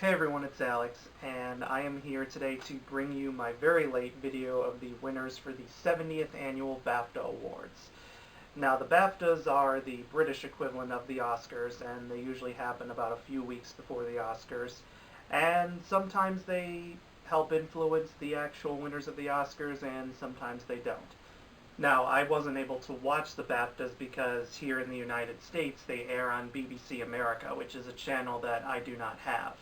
Hey everyone, it's Alex, and I am here today to bring you my very late video of the winners for the 70th Annual BAFTA Awards. Now, the BAFTAs are the British equivalent of the Oscars, and they usually happen about a few weeks before the Oscars, and sometimes they help influence the actual winners of the Oscars, and sometimes they don't. Now, I wasn't able to watch the BAFTAs because here in the United States they air on BBC America, which is a channel that I do not have.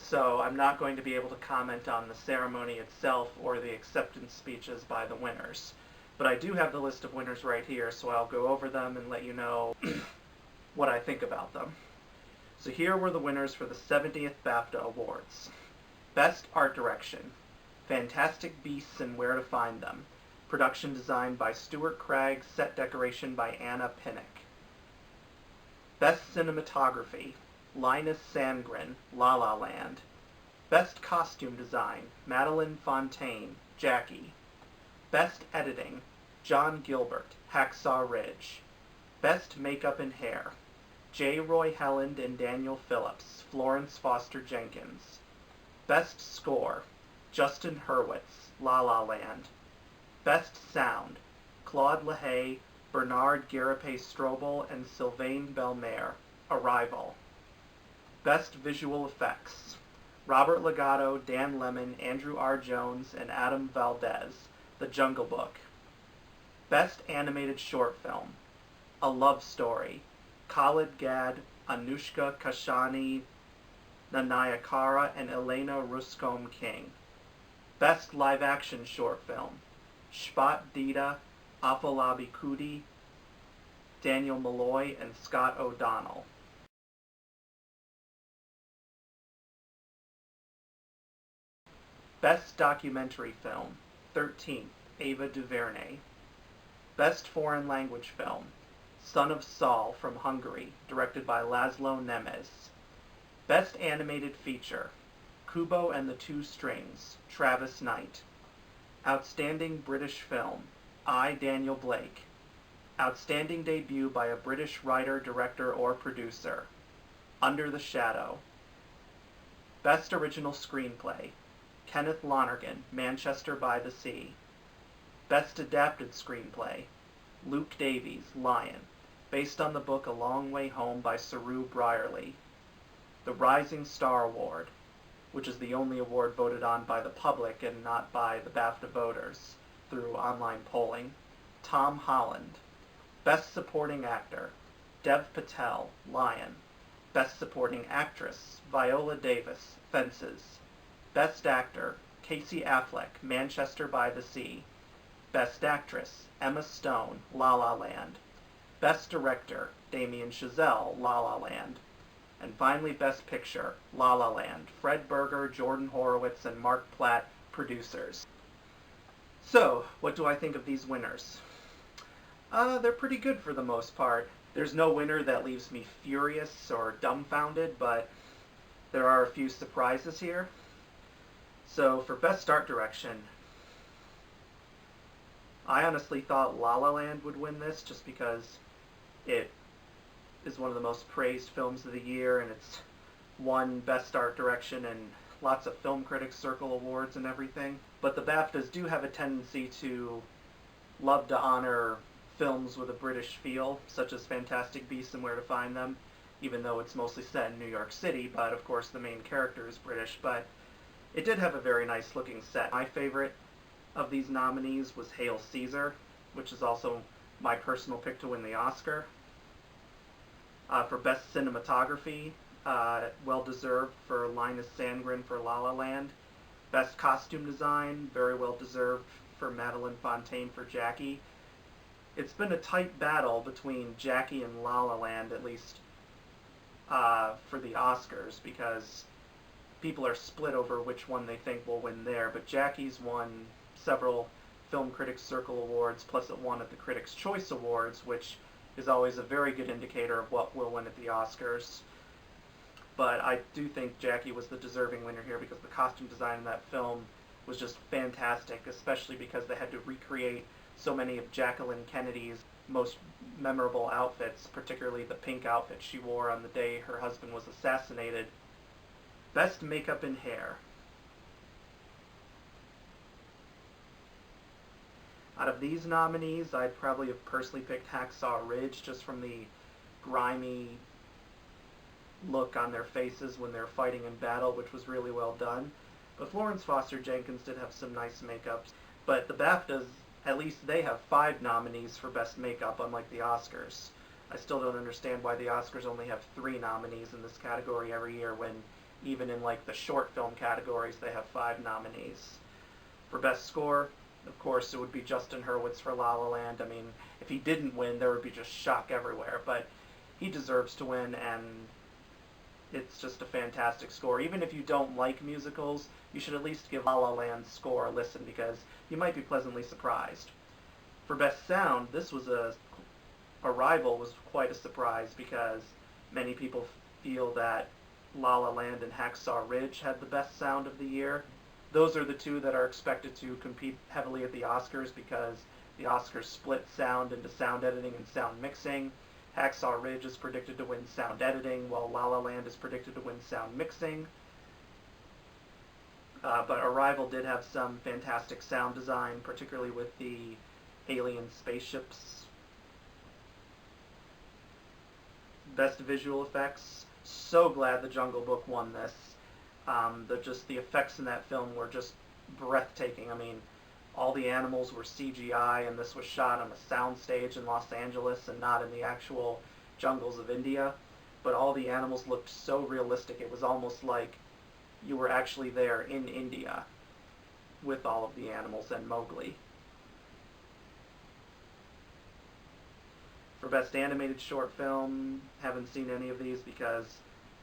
So I'm not going to be able to comment on the ceremony itself or the acceptance speeches by the winners. But I do have the list of winners right here, so I'll go over them and let you know what I think about them. So here were the winners for the 70th BAFTA Awards. Best Art Direction, Fantastic Beasts and Where to Find Them. Production design by Stuart Craig, set decoration by Anna Pinnock. Best Cinematography, Linus Sandgren, La La Land. Best Costume Design, Madeline Fontaine, Jackie. Best Editing, John Gilbert, Hacksaw Ridge. Best Makeup and Hair, J. Roy Helland and Daniel Phillips, Florence Foster Jenkins. Best Score, Justin Hurwitz, La La Land. Best Sound, Claude LaHaye, Bernard Garipe-Strobel, and Sylvain Belmer, Arrival. Best Visual Effects, Robert Legato, Dan Lemon, Andrew R. Jones, and Adam Valdez, The Jungle Book. Best Animated Short Film, A Love Story, Khalid Gad, Anushka Kashani, Nanayakara, and Elena Ruscombe King. Best Live Action Short Film, Shpat Dita, Afolabi Kuti, Daniel Malloy, and Scott O'Donnell. Best Documentary Film, 13th, Ava DuVernay. Best Foreign Language Film, Son of Saul from Hungary, directed by Laszlo Nemes. Best Animated Feature, Kubo and the Two Strings, Travis Knight. Outstanding British Film, I, Daniel Blake. Outstanding Debut by a British Writer, Director, or Producer, Under the Shadow. Best Original Screenplay, Kenneth Lonergan, Manchester by the Sea. Best Adapted Screenplay, Luke Davies, Lion, based on the book A Long Way Home by Saru Brierley. The Rising Star Award, which is the only award voted on by the public and not by the BAFTA voters through online polling, Tom Holland. Best Supporting Actor, Dev Patel, Lion. Best Supporting Actress, Viola Davis, Fences. Best Actor, Casey Affleck, Manchester by the Sea. Best Actress, Emma Stone, La La Land. Best Director, Damien Chazelle, La La Land. And finally, Best Picture, La La Land, Fred Berger, Jordan Horowitz, and Mark Platt, producers. So, what do I think of these winners? They're pretty good for the most part. There's no winner that leaves me furious or dumbfounded, but there are a few surprises here. So, for Best Art Direction, I honestly thought La La Land would win this just because it is one of the most praised films of the year, and it's won Best Art Direction and lots of Film Critics Circle awards and everything. But the BAFTAs do have a tendency to love to honor films with a British feel, such as Fantastic Beasts and Where to Find Them, even though it's mostly set in New York City, but of course the main character is British. But it did have a very nice looking set. My favorite of these nominees was Hail Caesar, which is also my personal pick to win the Oscar. For Best Cinematography, well-deserved for Linus Sandgren for La La Land. Best Costume Design, very well-deserved for Madeline Fontaine for Jackie. It's been a tight battle between Jackie and La La Land, at least for the Oscars, because people are split over which one they think will win there, but Jackie's won several Film Critics Circle awards, plus it won at the Critics' Choice Awards, which is always a very good indicator of what will win at the Oscars. But I do think Jackie was the deserving winner here because the costume design in that film was just fantastic, especially because they had to recreate so many of Jacqueline Kennedy's most memorable outfits, particularly the pink outfit she wore on the day her husband was assassinated Best Makeup and Hair. Out of these nominees, I'd probably have personally picked Hacksaw Ridge just from the grimy look on their faces when they're fighting in battle, which was really well done. But Florence Foster Jenkins did have some nice makeups. But the BAFTAs, at least they have 5 nominees for Best Makeup, unlike the Oscars. I still don't understand why the Oscars only have 3 nominees in this category every year when even in like the short film categories they have 5 nominees. For Best Score, of course, it would be Justin Hurwitz for La La Land. I mean, if he didn't win, there would be just shock everywhere. But he deserves to win, and it's just a fantastic score. Even if you don't like musicals, you should at least give La La Land's score a listen because you might be pleasantly surprised. For Best Sound, this was Arrival was quite a surprise because many people feel that La La Land and Hacksaw Ridge had the best sound of the year. Those are the 2 that are expected to compete heavily at the Oscars because the Oscars split sound into sound editing and sound mixing. Hacksaw Ridge is predicted to win sound editing, while La La Land is predicted to win sound mixing. But Arrival did have some fantastic sound design, particularly with the alien spaceships. Best visual effects. So glad The Jungle Book won this. The effects in that film were just breathtaking. I mean, all the animals were CGI, and this was shot on a soundstage in Los Angeles and not in the actual jungles of India. But all the animals looked so realistic. It was almost like you were actually there in India with all of the animals and Mowgli. For Best Animated Short Film, haven't seen any of these because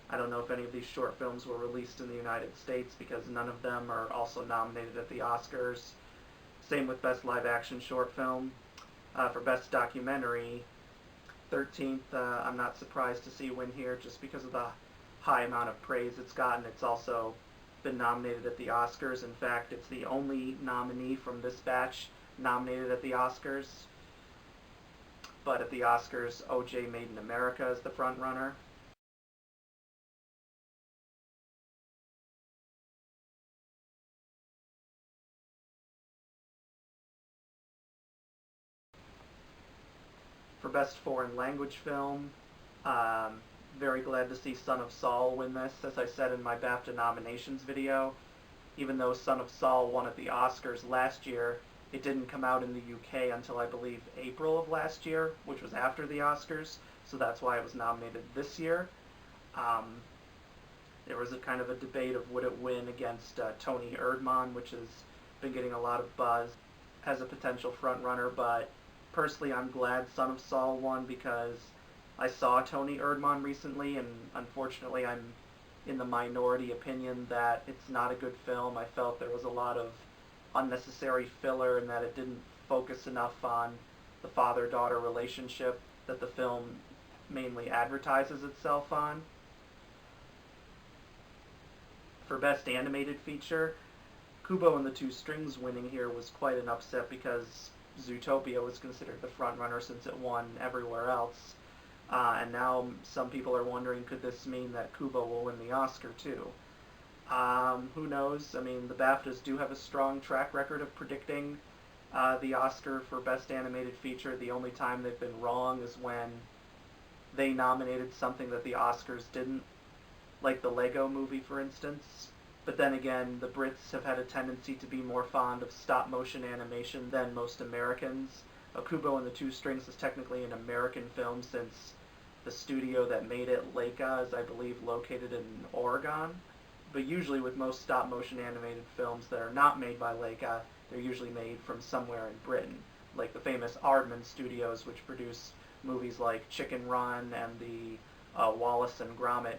I don't know if any of these short films were released in the United States because none of them are also nominated at the Oscars. Same with Best Live Action Short Film. For Best Documentary, 13th, I'm not surprised to see win here just because of the high amount of praise it's gotten. It's also been nominated at the Oscars. In fact, it's the only nominee from this batch nominated at the Oscars. But at the Oscars, O.J. Made in America is the front runner. For Best Foreign Language Film, very glad to see Son of Saul win this. As I said in my BAFTA nominations video, even though Son of Saul won at the Oscars last year, it didn't come out in the UK until I believe April of last year, which was after the Oscars, so that's why it was nominated this year. There was a kind of a debate of would it win against Tony Erdmann, which has been getting a lot of buzz as a potential frontrunner, but personally I'm glad Son of Saul won because I saw Tony Erdmann recently, and unfortunately I'm in the minority opinion that it's not a good film. I felt there was a lot of unnecessary filler and that it didn't focus enough on the father-daughter relationship that the film mainly advertises itself on. For Best Animated Feature, Kubo and the Two Strings winning here was quite an upset because Zootopia was considered the frontrunner since it won everywhere else. And now some people are wondering, could this mean that Kubo will win the Oscar too? Who knows? I mean, the BAFTAs do have a strong track record of predicting the Oscar for Best Animated Feature. The only time they've been wrong is when they nominated something that the Oscars didn't, like the Lego Movie, for instance. But then again, the Brits have had a tendency to be more fond of stop-motion animation than most Americans. Kubo and the Two Strings is technically an American film since the studio that made it, Leica, is I believe located in Oregon. But usually with most stop-motion animated films that are not made by Leica, they're usually made from somewhere in Britain, like the famous Aardman Studios, which produce movies like Chicken Run and the Wallace and Gromit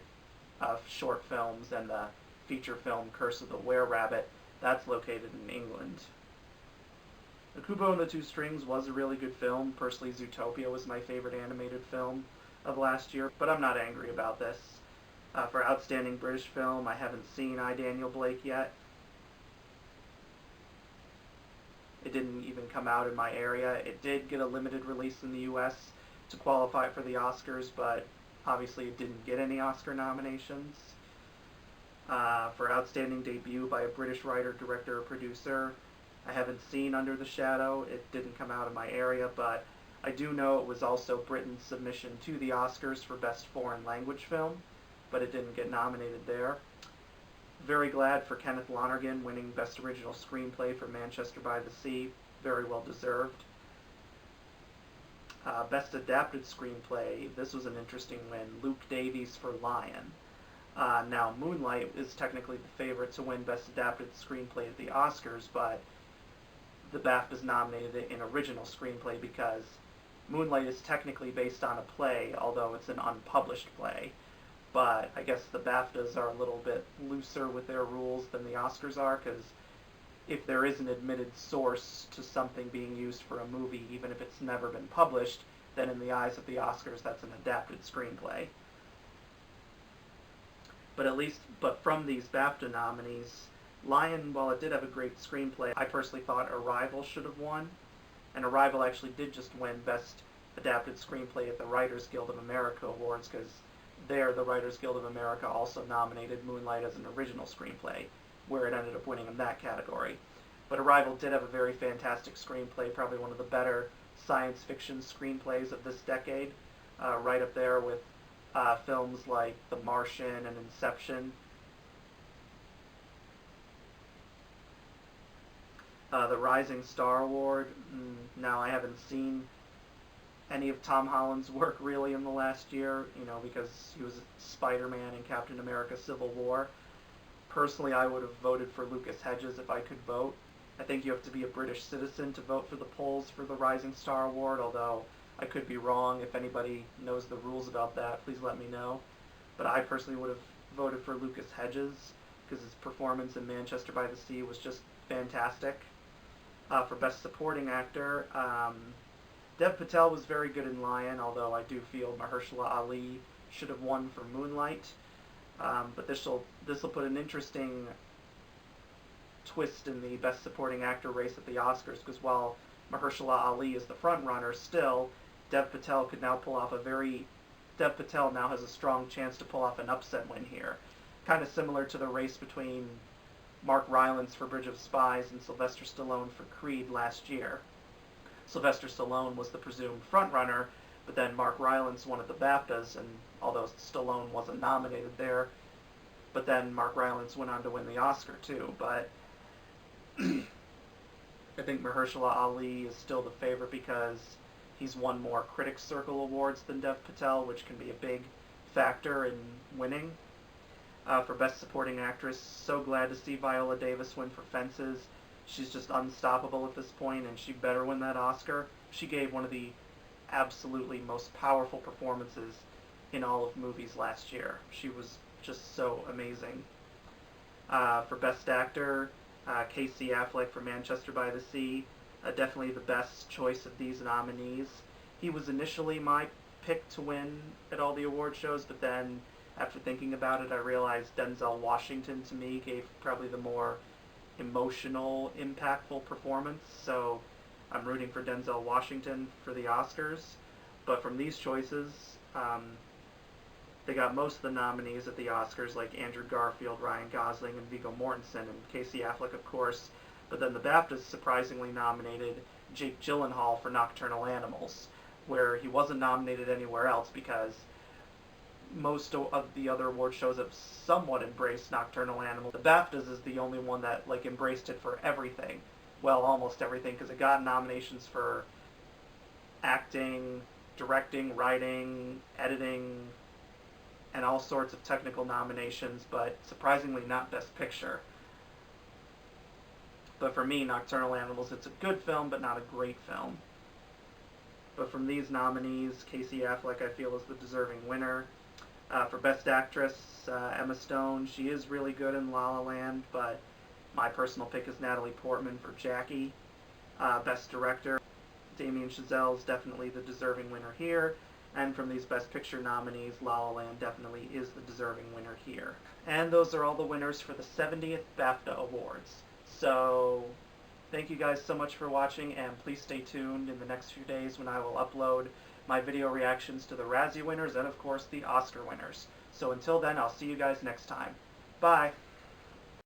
short films and the feature film Curse of the Were-Rabbit. That's located in England. The Kubo and the Two Strings was a really good film. Personally, Zootopia was my favorite animated film of last year, but I'm not angry about this. For Outstanding British Film, I haven't seen I, Daniel Blake yet. It didn't even come out in my area. It did get a limited release in the US to qualify for the Oscars, but obviously it didn't get any Oscar nominations. For Outstanding Debut by a British writer, director, or producer. I haven't seen Under the Shadow. It didn't come out in my area, but I do know it was also Britain's submission to the Oscars for Best Foreign Language Film, but it didn't get nominated there. Very glad for Kenneth Lonergan winning Best Original Screenplay for Manchester by the Sea. Very well deserved. Best Adapted Screenplay, this was an interesting win. Luke Davies for Lion. Now, Moonlight is technically the favorite to win Best Adapted Screenplay at the Oscars, but the BAFTAs nominated it in Original Screenplay because Moonlight is technically based on a play, although it's an unpublished play. But I guess the BAFTAs are a little bit looser with their rules than the Oscars are, because if there is an admitted source to something being used for a movie, even if it's never been published, then in the eyes of the Oscars, that's an adapted screenplay. But from these BAFTA nominees, Lion, while it did have a great screenplay, I personally thought Arrival should have won. And Arrival actually did just win Best Adapted Screenplay at the Writers Guild of America Awards, because there the Writers Guild of America also nominated Moonlight as an original screenplay, where it ended up winning in that category. But Arrival did have a very fantastic screenplay, probably one of the better science fiction screenplays of this decade, right up there with films like The Martian and Inception. The Rising Star Award, now I haven't seen any of Tom Holland's work really in the last year, because he was Spider-Man and Captain America Civil War. Personally, I would have voted for Lucas Hedges if I could vote. I think you have to be a British citizen to vote for the polls for the Rising Star Award, although I could be wrong. If anybody knows the rules about that, please let me know. But I personally would have voted for Lucas Hedges, because his performance in Manchester by the Sea was just fantastic. For Best Supporting Actor, Dev Patel was very good in Lion, although I do feel Mahershala Ali should have won for Moonlight. But this will put an interesting twist in the Best Supporting Actor race at the Oscars, because while Mahershala Ali is the front runner, still Dev Patel now has a strong chance to pull off an upset win here. Kind of similar to the race between Mark Rylance for Bridge of Spies and Sylvester Stallone for Creed last year. Sylvester Stallone was the presumed frontrunner, but then Mark Rylance won at the BAFTAs, and although Stallone wasn't nominated there, but then Mark Rylance went on to win the Oscar too. But I think Mahershala Ali is still the favorite because he's won more Critics Circle awards than Dev Patel, which can be a big factor in winning. For Best Supporting Actress, so glad to see Viola Davis win for Fences. She's just unstoppable at this point, and she better win that Oscar. She gave one of the absolutely most powerful performances in all of movies last year. She was just so amazing. For Best Actor, Casey Affleck for Manchester by the Sea, definitely the best choice of these nominees. He was initially my pick to win at all the award shows, but then after thinking about it, I realized Denzel Washington to me gave probably the more emotional, impactful performance, so I'm rooting for Denzel Washington for the Oscars. But from these choices, they got most of the nominees at the Oscars, like Andrew Garfield, Ryan Gosling, and Viggo Mortensen, and Casey Affleck, of course. But then the BAFTAs surprisingly nominated Jake Gyllenhaal for Nocturnal Animals, where he wasn't nominated anywhere else because most of the other award shows have somewhat embraced Nocturnal Animals. The BAFTAs is the only one that embraced it for everything. Well, almost everything, because it got nominations for acting, directing, writing, editing, and all sorts of technical nominations, but surprisingly not Best Picture. But for me, Nocturnal Animals, it's a good film, but not a great film. But from these nominees, Casey Affleck, I feel, is the deserving winner. For Best Actress, Emma Stone, she is really good in La La Land, but my personal pick is Natalie Portman for Jackie. Best Director, Damien Chazelle is definitely the deserving winner here. And from these Best Picture nominees, La La Land definitely is the deserving winner here. And those are all the winners for the 70th BAFTA Awards. So, thank you guys so much for watching, and please stay tuned in the next few days when I will upload my video reactions to the Razzie winners and, of course, the Oscar winners. So until then, I'll see you guys next time. Bye.